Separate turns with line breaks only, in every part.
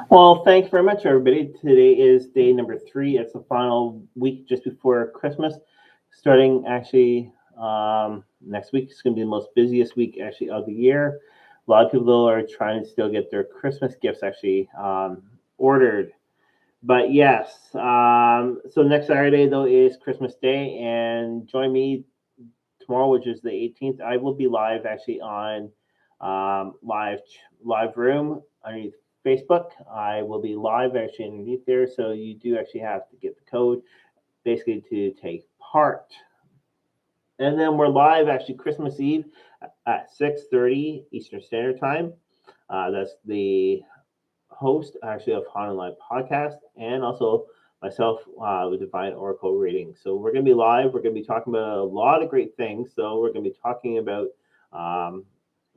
Well, thanks very much, everybody. Today is day number 3. It's the final week just before Christmas. Starting actually next week, it's going to be the most busiest week actually of the year. A lot of people are trying to still get their Christmas gifts actually ordered. But yes, so next Saturday though is Christmas Day, and join me tomorrow, which is the 18th. I will be live actually on live room underneath Facebook. I will be live actually underneath there, so you do actually have to get the code basically to take part. And then we're live actually Christmas Eve at 6:30 Eastern Standard Time. That's the host actually of Haunted Live podcast, and also myself with Divine Oracle reading. So we're going to be live. We're going to be talking about a lot of great things. So we're going to be talking about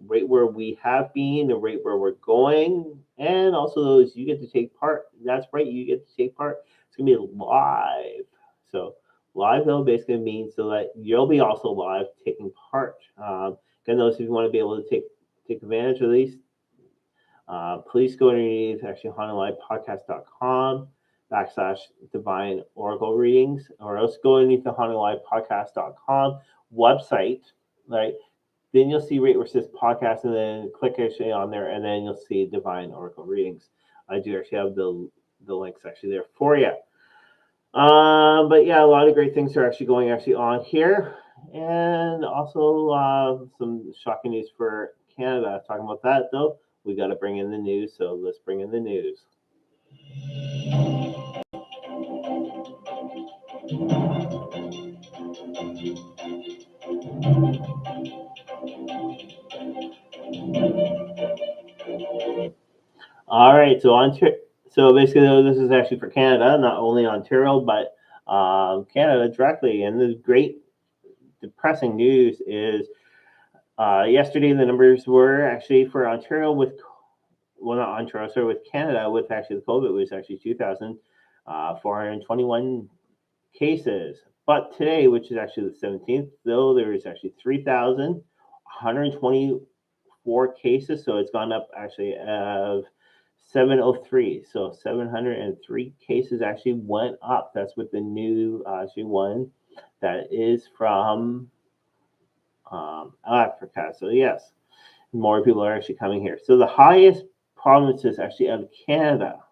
right where we have been, the right where we're going, and also those you get to take part. That's right, you get to take part. It's going to be live. So live though basically means so that you'll be also live taking part. Again, those if you want to be able to take advantage of these, please go underneath actually hauntedlivepodcast.com /divine oracle readings, or else go underneath the hauntedlivepodcast.com website, right? Then you'll see right where it says podcast, and then click actually on there, and then you'll see divine oracle readings. I do actually have the links actually there for you. But yeah, a lot of great things are actually going actually on here, and also some shocking news for Canada. Talking about that though, we got to bring in the news, so let's bring in the news. All right, so basically this is actually for Canada, not only Ontario, but Canada directly. And the great depressing news is yesterday the numbers were actually for Ontario not Ontario, sorry, with Canada with actually the COVID was actually 2,421 cases. But today, which is actually the 17th, though there is actually 3,124 cases, so it's gone up actually of 703. So 703 cases actually went up. That's with the new actually one that is from Africa. So yes, more people are actually coming here. So the highest provinces actually out of Canada.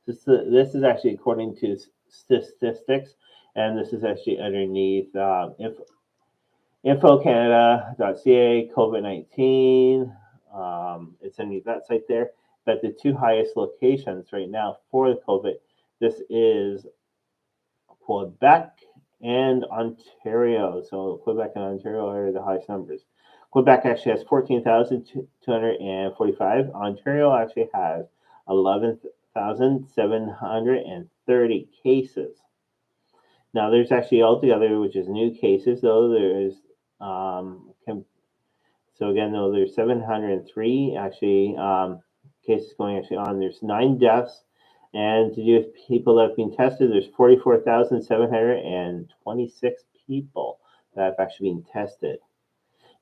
This is actually according to statistics, and this is actually underneath infocanada.ca COVID-19. It's underneath that site there. But the two highest locations right now for the COVID, this is Quebec and Ontario. So Quebec and Ontario are the highest numbers. Quebec actually has 14,245. Ontario actually has 11,730 cases. Now, there's actually altogether, which is new cases, though, so again, though, there's 703 actually cases going actually on. There's 9 deaths. And to do with people that have been tested, there's 44,726 people that have actually been tested.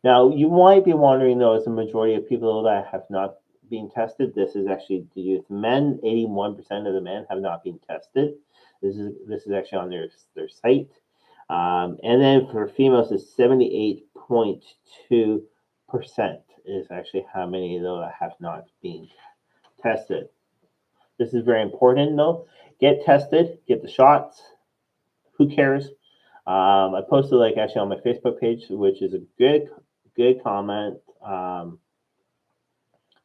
Now, you might be wondering, though, is the majority of people that have not been tested, this is actually to do with men. 81% of the men have not been tested. This is actually on their site. And then for females, it's 78.2% is actually how many, though, that have not been tested. This is very important, though. Get tested, get the shots. Who cares? I posted actually on my Facebook page, which is a good comment,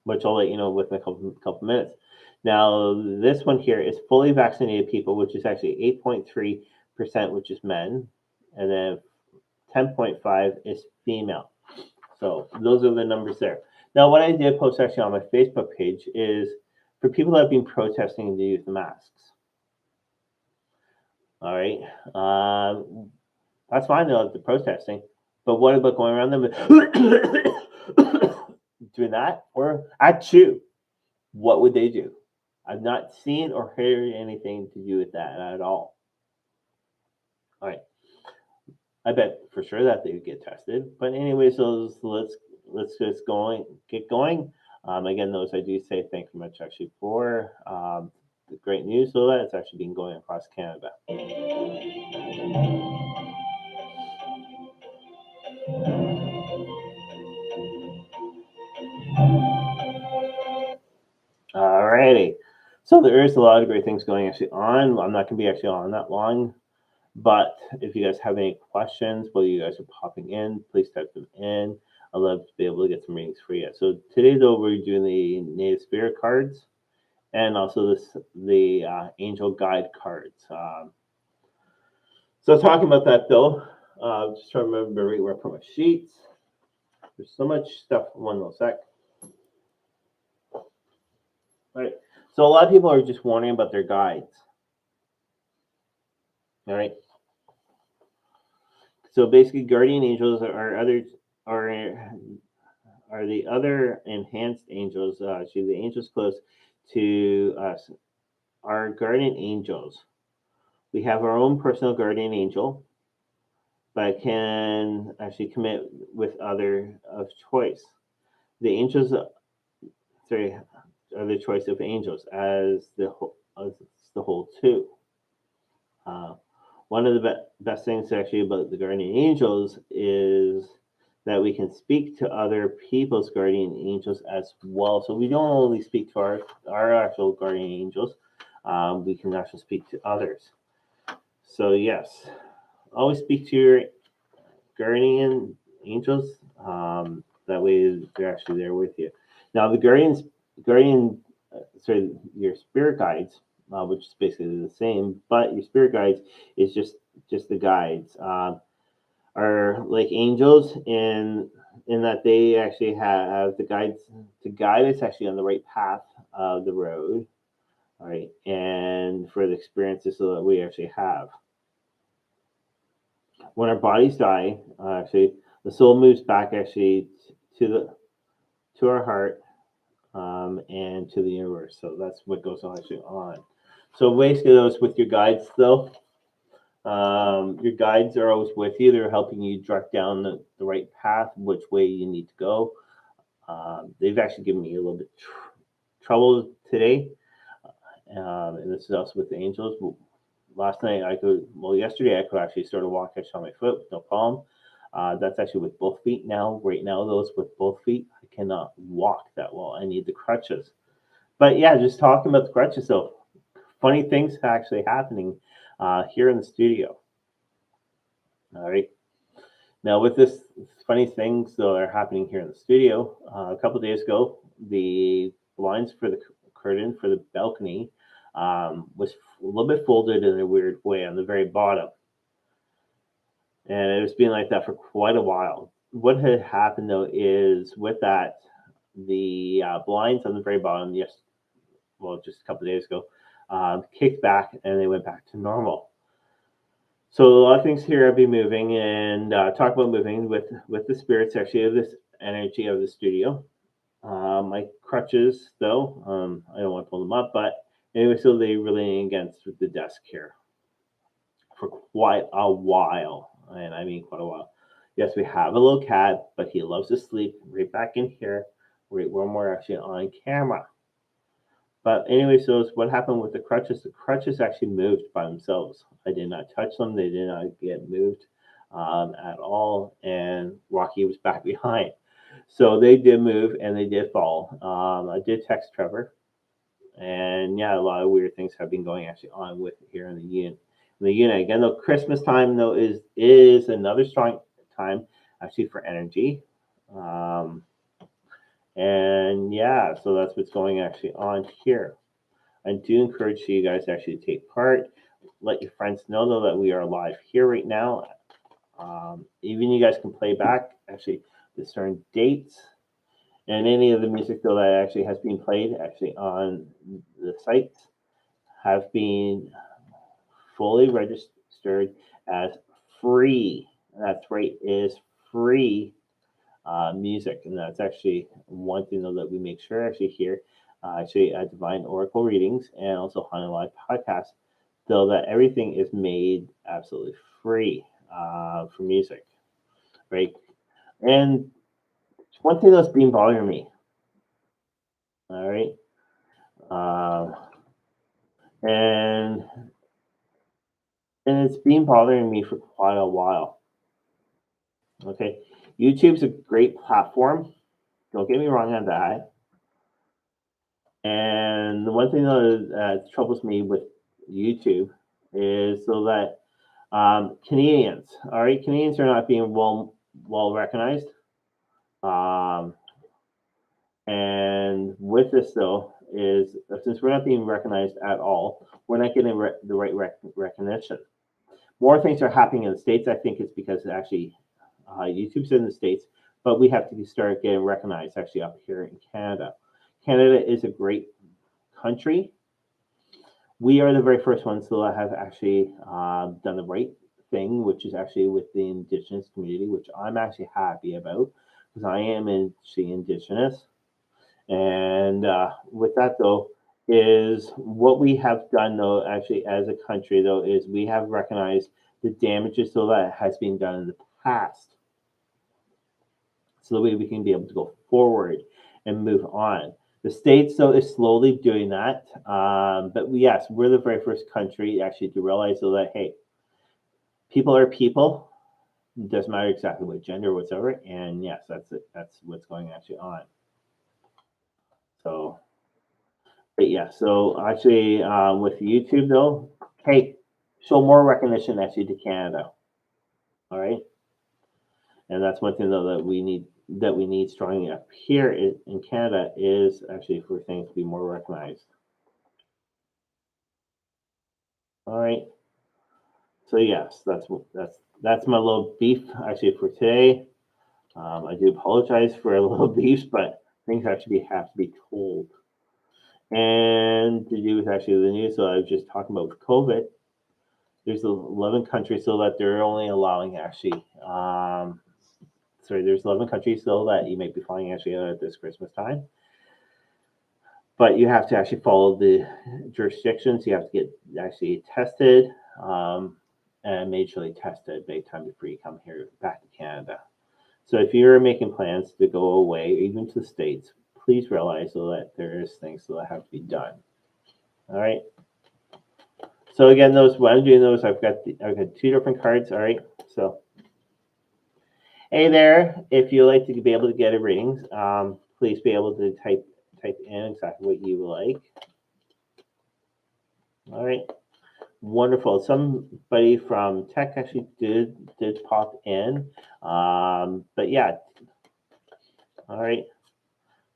which I'll let you know within a couple minutes. Now, this one here is fully vaccinated people, which is actually 8.3%, which is men, and then 10.5 is female. So those are the numbers there. Now, what I did post actually on my Facebook page is for people that have been protesting to use the masks. All right. That's fine, though, if they're protesting. But what about going around them doing that? Or achoo, what would they do? I've not seen or heard anything to do with that at all. All right. I bet for sure that they would get tested. But anyways, so let's get going. Again, those I do say thank you much actually for the great news, so that it's actually been going across Canada. Alrighty. So there is a lot of great things going actually on. I'm not going to be actually on that long, but if you guys have any questions while you guys are popping in, please type them in. I'd love to be able to get some readings for you. So today, though, we're doing the Native Spirit cards and also the Angel Guide cards. So talking about that, though, just trying to remember where I put my sheets. There's so much stuff. One little sec. All right. So a lot of people are just wondering about their guides. All right. So basically, guardian angels are the other enhanced angels. Actually, the angels close to us are guardian angels. We have our own personal guardian angel, but can actually commit with other of choice. The angels, sorry, are the choice of angels as the whole two. Uh, One of the best things actually about the guardian angels is that we can speak to other people's guardian angels as well. So we don't only speak to our actual guardian angels, we can actually speak to others. So yes, always speak to your guardian angels. That way they're actually there with you. Now the sorry, your spirit guides, which is basically the same, but your spirit guides is just the guides. Are like angels in that they actually have the guides to guide us actually on the right path of the road, all right, and for the experiences that we actually have. When our bodies die, actually, the soul moves back actually to our heart and to the universe. So that's what goes on actually on. So basically, those with your guides though. Your guides are always with you. They're helping you track down the right path, which way you need to go. They've actually given me a little bit trouble today, and this is also with the angels. Last night yesterday I could actually sort of walk actually on my foot with no problem. That's actually with both feet now. Right now, those with both feet, I cannot walk that well. I need the crutches. But yeah, just talking about the crutches. So funny things actually happening here in the studio. All right. Now, with this funny things that are happening here in the studio, a couple of days ago, the blinds for the curtain for the balcony was a little bit folded in a weird way on the very bottom. And it was being like that for quite a while. What had happened, though, is with that, the blinds on the very bottom, just a couple of days ago, kicked back and they went back to normal. So a lot of things here I'll be moving and talk about moving with the spirits actually of this energy of the studio. My crutches, though, I don't want to pull them up, but anyway, so they really against the desk here for quite a while, and I mean quite a while. Yes, we have a little cat, but he loves to sleep right back in here, right when we're actually on camera. But anyway, so what happened with the crutches? The crutches actually moved by themselves. I did not touch them. They did not get moved at all. And Rocky was back behind. So they did move and they did fall. I did text Trevor. And yeah, a lot of weird things have been going actually on with here in the unit. Again, though, Christmas time though is another strong time actually for energy. And yeah, so that's what's going actually on here. I do encourage you guys actually to take part. Let your friends know though that we are live here right now. Even you guys can play back actually the certain dates and any of the music though that actually has been played actually on the site have been fully registered as free. That's right, it is free music, and that's actually one thing though that we make sure actually here, actually at Divine Oracle readings and also Haunted Live podcast, though that everything is made absolutely free for music, right? And one thing that's been bothering me, All right. Um, and it's been bothering me for quite a while. Okay. YouTube's a great platform. Don't get me wrong on that. And the one thing that troubles me with YouTube is so that Canadians, all right, Canadians are not being well recognized. Um, and with this though, is since we're not being recognized at all, we're not getting the right recognition. More things are happening in the states. I think it's because actually YouTube's in the states, but we have to start getting recognized actually up here in Canada. Canada is a great country. We are the very first ones that have actually done the right thing, which is actually with the Indigenous community, which I'm actually happy about because I am actually Indigenous. And with that, though, is what we have done, though, actually as a country, though, is we have recognized the damages so that has been done in the past. So that way we can be able to go forward and move on. The states, though, is slowly doing that. But yes, we're the very first country actually to realize so that, hey, people are people. It doesn't matter exactly what gender or whatever. And yes, that's it. That's what's going actually on. So, but yeah, so actually with YouTube, though, hey, show more recognition actually to Canada. All right. And that's one thing though that we need strongly up here in Canada is actually for things to be more recognized. All right. So yes, that's my little beef actually for today. I do apologize for a little beef, but things actually have to be told. And to do with actually the news, so I was just talking about with COVID. There's 11 countries so that they're only allowing actually. There's 11 countries still that you may be flying actually out at this Christmas time. But you have to actually follow the jurisdictions. You have to get actually tested and majorly tested big time before you come here back to Canada. So if you're making plans to go away, even to the States, please realize so that there's things that have to be done. All right. So again, those when I'm doing those, I've got two different cards. All right. So hey there, if you like to be able to get a reading, please be able to type in exactly what you like. All right. Wonderful. Somebody from tech actually did pop in. But yeah. All right.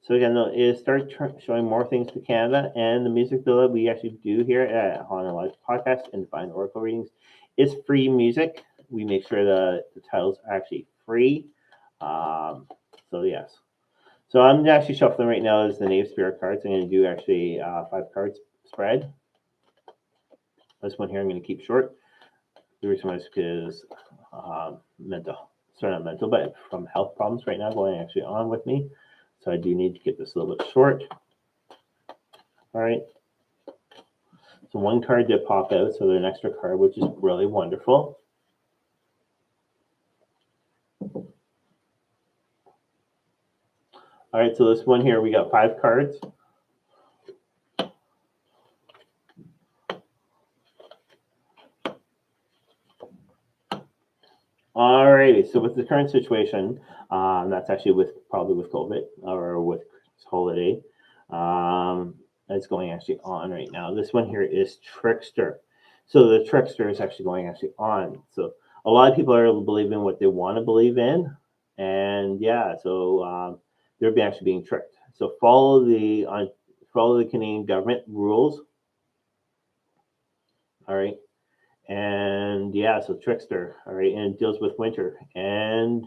So again, though, is start showing more things to Canada, and the music though that we actually do here at Haunted Live Podcast and Divine Oracle readings is free music. We make sure that the titles are actually free. So yes. So I'm actually shuffling right now as the Native Spirit cards. I'm going to do actually 5 cards spread. This one here I'm going to keep short. The reason why is because mental, sorry, not mental, but from health problems right now going actually on with me. So I do need to get this a little bit short. All right. So one card did pop out, so there's an extra card, which is really wonderful. All right, so this one here, we got 5 cards. Alrighty, so with the current situation, that's actually probably with COVID or with Christmas holiday, that's going actually on right now. This one here is Trickster. So the Trickster is actually going actually on. So a lot of people are believing what they want to believe in, and yeah, so they're actually being tricked. So follow the Canadian government rules. All right. And yeah, so Trickster, all right, and it deals with winter. And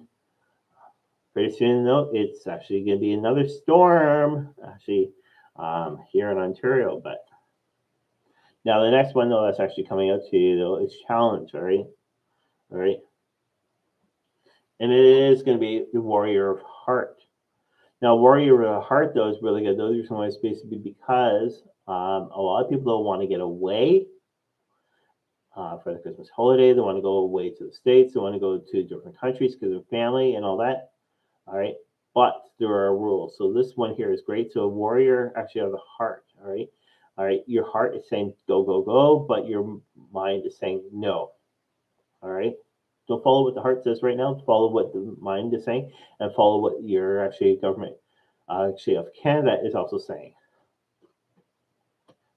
pretty soon, though, it's actually going to be another storm, actually, here in Ontario. But now the next one, though, that's actually coming out to you, though, is Challenge, all right, and it is going to be the Warrior of Heart. Now, Warrior of Heart, though, is really good. Those are some ways basically because a lot of people don't want to get away. For the Christmas holiday, they want to go away to the States. They want to go to different countries because of family and all that. All right. but there are rules. So this one here is great. So a warrior actually of the heart. All right. All right. Your heart is saying go, go, go, but your mind is saying no. All right. Don't follow what the heart says right now. Follow what the mind is saying, and follow what your actually government, actually of Canada, is also saying.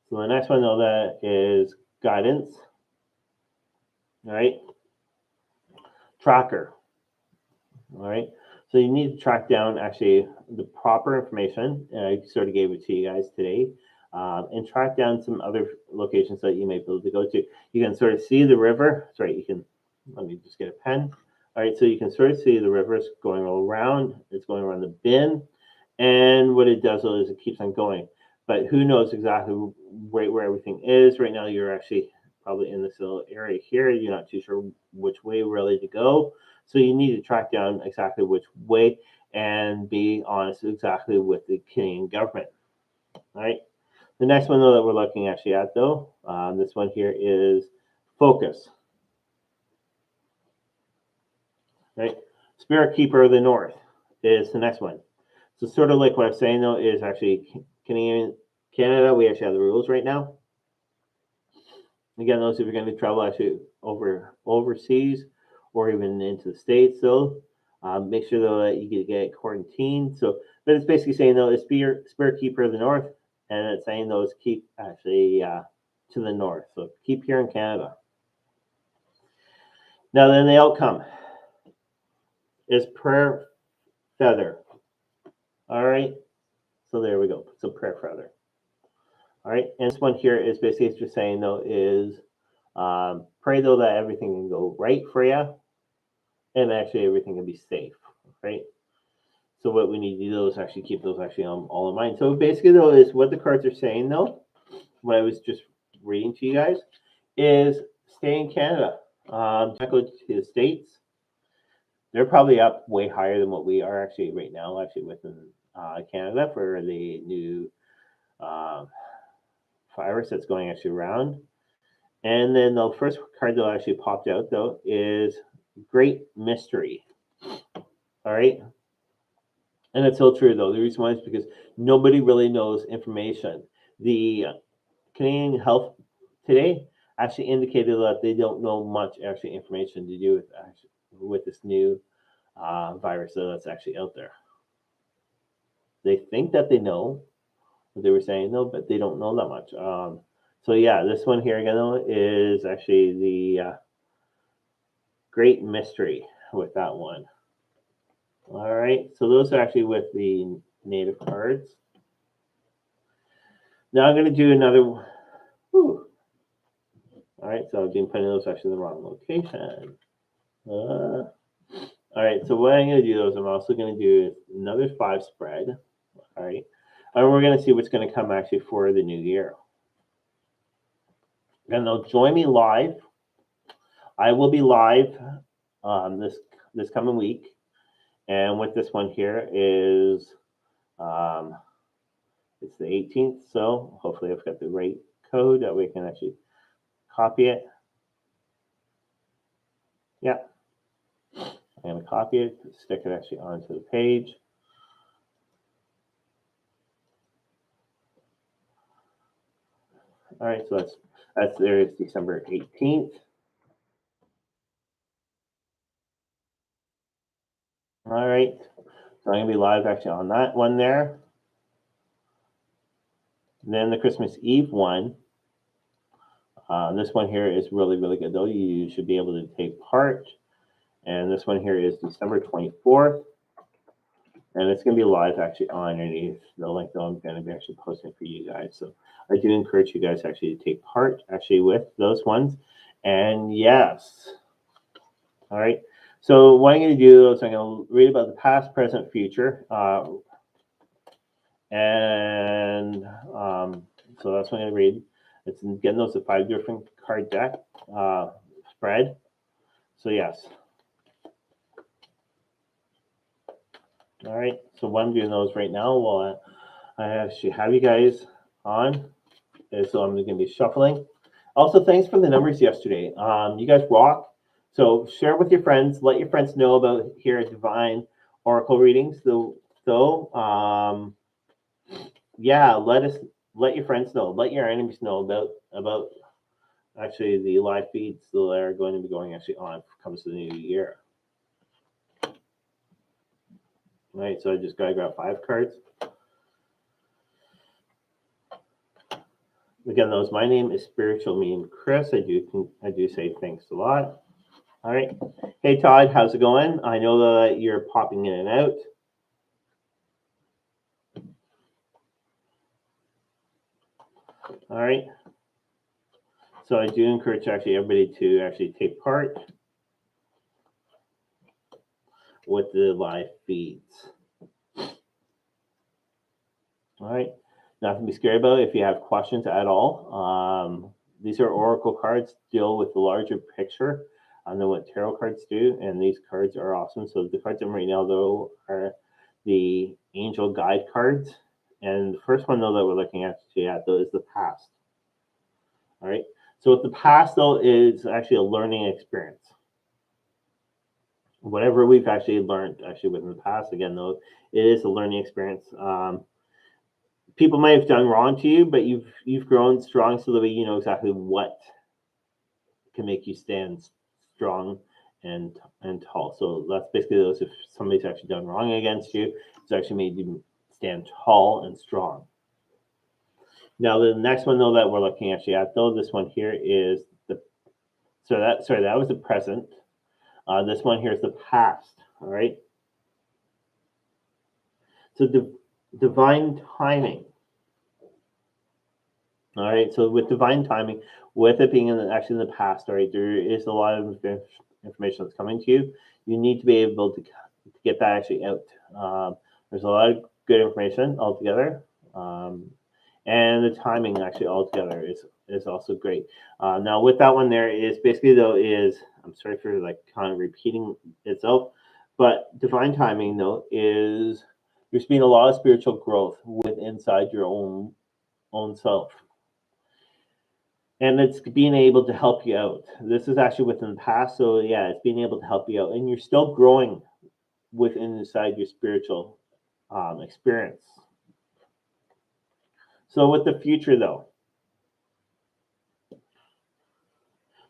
So the next one, though, that is guidance. All right. Tracker. All right. So you need to track down actually the proper information. I sort of gave it to you guys today. And track down some other locations that you may be able to go to. You can sort of see the river. Sorry, you can, let me just get a pen. All right, so you can sort of see the rivers going around. It's going around the bin. And what it does is it keeps on going. But who knows exactly right where everything is. Right now, you're actually probably in this little area here. You're not too sure which way really to go. So you need to track down exactly which way and be honest exactly with the Canadian government. All right. The next one, though, that we're looking actually at, though, this one here is focus. Right? Spirit Keeper of the North is the next one. So sort of like what I'm saying, though, is actually Canada, we actually have the rules right now. Again, those if you're going to travel actually overseas or even into the States, though, make sure, though, that you get quarantined. So, but it's basically saying, though, it's Spirit Keeper of the North, and it's saying those keep actually to the north. So keep here in Canada. Now then the outcome is prayer feather. All right. So there we go. So prayer feather. All right. And this one here is basically just saying, though, is pray, though, that everything can go right for you and actually everything can be safe. Right. So what we need to do is actually keep those actually all in mind. So basically, though, is what the cards are saying, though, what I was just reading to you guys, is stay in Canada. Don't go to the States. They're probably up way higher than what we are actually right now, actually within Canada for the new virus that's going actually around. And then the first card that actually popped out, though, is Great Mystery. All right. And it's so true, though. The reason why is because nobody really knows information. The Canadian Health today actually indicated that they don't know much actually information to do with this new virus that's actually out there. They think that they know what they were saying, though, but they don't know that much. So yeah, this one here again, though, is actually the Great Mystery with that one. All right, so those are actually with the native cards. Now I'm going to do another. Whew. All right, so I've been putting those actually in the wrong location. All right, so what I'm going to do is I'm also going to do another 5 spread. All right, and we're going to see what's going to come actually for the new year. And they'll join me live. I will be live this coming week. And with this one here is it's the 18th, so hopefully I've got the right code that we can actually copy it. Yeah, I'm going to copy it, stick it actually onto the page. All right, so that's there is December 18th. All right, so I'm going to be live actually on that one there. And then the Christmas Eve one. This one here is really, really good, though. You should be able to take part. And this one here is December 24th. And it's going to be live actually underneath the link that I'm going to be actually posting for you guys. So I do encourage you guys actually to take part actually with those ones. And yes. All right. So what I'm going to do is I'm going to read about the past, present, future. And so that's what I'm going to read. It's again, those are 5 different card deck spread. So yes. All right. So what I'm doing those right now while I actually have you guys on. And so I'm going to be shuffling. Also, thanks for the numbers yesterday. You guys rock. So share with your friends. Let your friends know about here at Divine Oracle readings. So So, yeah, let your friends know, let your enemies know about actually the live feeds that are going to be going actually on comes to the new year. Right, so I just gotta grab 5 cards. Again, those my name is Spiritual Me and Chris. I do say thanks a lot. All right. Hey Todd, how's it going? I know that you're popping in and out. All right. So I do encourage actually everybody to actually take part with the live feeds. All right. Nothing to be scared about if you have questions at all. These are oracle cards, deal with the larger picture. I know what tarot cards do, and these cards are awesome. So the cards I'm right now, though, are the angel guide cards. And the first one, though, that we're looking at though, is the past. All right. So with the past, though, is actually a learning experience. Whatever we've actually learned actually within the past, again, though, it is a learning experience. People may have done wrong to you, but you've grown strong so that you know exactly what can make you stand strong and tall. So that's basically those. If somebody's actually done wrong against you, it's actually made you stand tall and strong. Now the next one though that we're looking actually at though, this one here is that was the present. This one here is the past. All right. So divine timing. All right. So with divine timing, with it being actually in the past, all right, there is a lot of information that's coming to you. You need to be able to get that actually out. There's a lot of good information altogether, and the timing actually altogether is also great. Now with that one there is basically though is I'm sorry for like kind of repeating itself, but divine timing though is there's been a lot of spiritual growth inside your own self. And it's being able to help you out. This is actually within the past, so yeah, it's being able to help you out, and you're still growing within inside your spiritual experience. So with the future, though,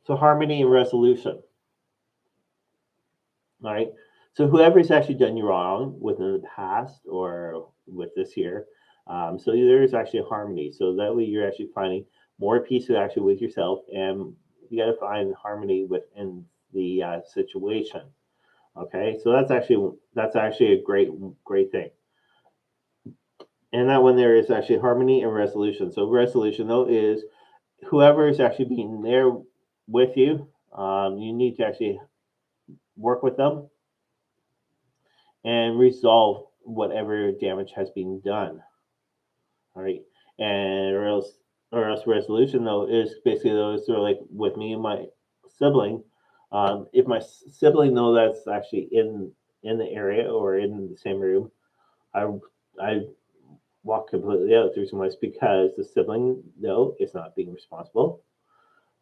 so harmony and resolution. All right. So whoever's actually done you wrong within the past or with this year, so there's actually a harmony. So that way you're actually finding more peace actually with yourself, and you got to find harmony within the situation. Okay, so that's actually a great thing. And that one there is actually harmony and resolution. So resolution though is whoever is actually being there with you, you need to actually work with them and resolve whatever damage has been done. All right, and or else resolution though is basically those sort of like with me and my sibling. If my sibling though that's actually in the area or in the same room, I walk completely out. The reason why is because the sibling though is not being responsible.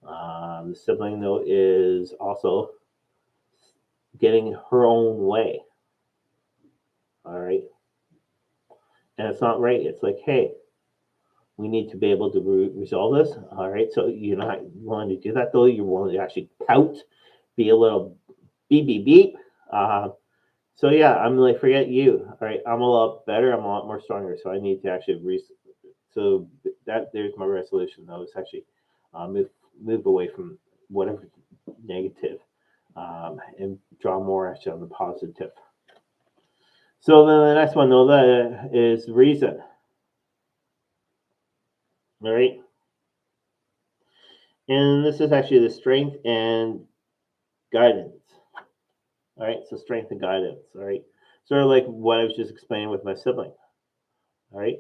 The sibling though is also getting her own way. All right, and it's not right. It's like, hey, we need to be able to resolve this. All right, so you're not willing to do that though. You're willing to actually pout, be a little beep beep beep. So yeah, I'm like, forget you. All right, I'm a lot better. I'm a lot more stronger. So I need to actually so that there's my resolution though. It's actually move away from whatever negative and draw more actually on the positive. So then the next one though that is reason. All right. And this is actually the strength and guidance. All right. So strength and guidance. All right. Sort of like what I was just explaining with my sibling. All right.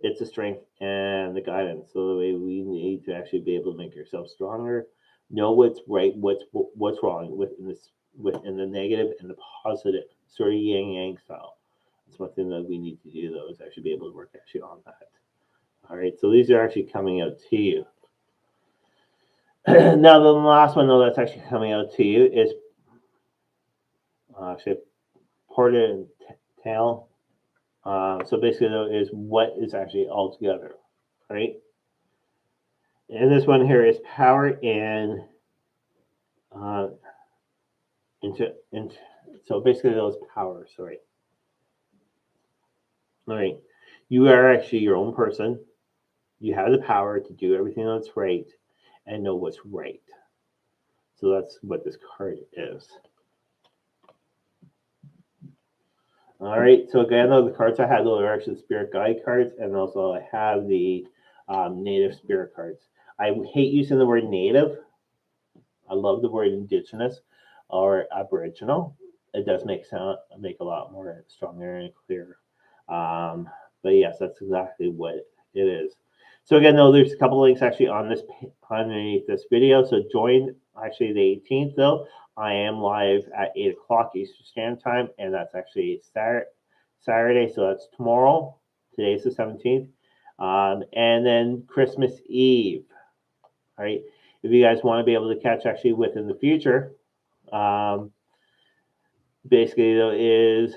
It's the strength and the guidance. So the way we need to actually be able to make yourself stronger, know what's right, what's wrong within the negative and the positive, sort of yin yang style. That's one thing that we need to do though is actually be able to work actually on that. All right, so these are actually coming out to you. Now the last one though that's actually coming out to you is actually portal and tail. So basically, though, is what is actually all together, right? And this one here is power and uh, into. So basically, those powers, right? All right. You are actually your own person. You have the power to do everything that's right and know what's right. So that's what this card is. All right. So again, though, the cards I had, though, are actually spirit guide cards, and also I have the native spirit cards. I hate using the word native. I love the word indigenous or aboriginal. It does make a lot more stronger and clearer. Um, but yes, that's exactly what it is. So again, though, there's a couple links actually on this underneath this video. So join actually the 18th though. I am live at 8 o'clock Eastern Standard Time, and that's actually Saturday. So that's tomorrow. Today's the 17th, and then Christmas Eve. All right. If you guys want to be able to catch actually within the future, um, basically though, is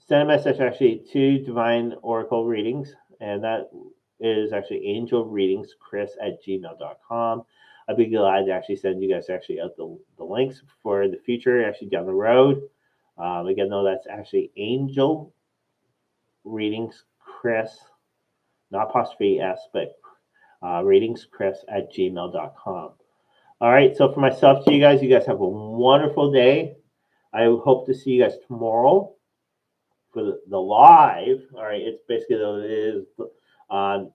send a message actually to Divine Oracle Readings, and that is actually Angel Readings Chris at gmail.com. I'd be glad to actually send you guys actually out the links for the future, actually down the road. Again, though, that's actually Angel Readings Chris, not apostrophe S, but Readings Chris at gmail.com. All right. So for myself to you guys have a wonderful day. I hope to see you guys tomorrow for the live. All right. It's basically it is.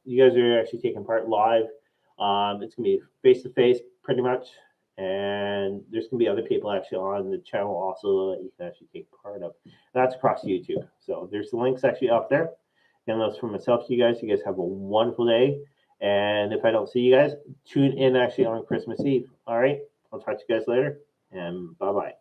You guys are actually taking part live. It's gonna be face to face, pretty much, and there's gonna be other people actually on the channel also that you can actually take part of. That's across YouTube. So there's the links actually up there. And that's for myself to you guys. You guys have a wonderful day. And if I don't see you guys, tune in actually on Christmas Eve. All right. I'll talk to you guys later. And bye bye.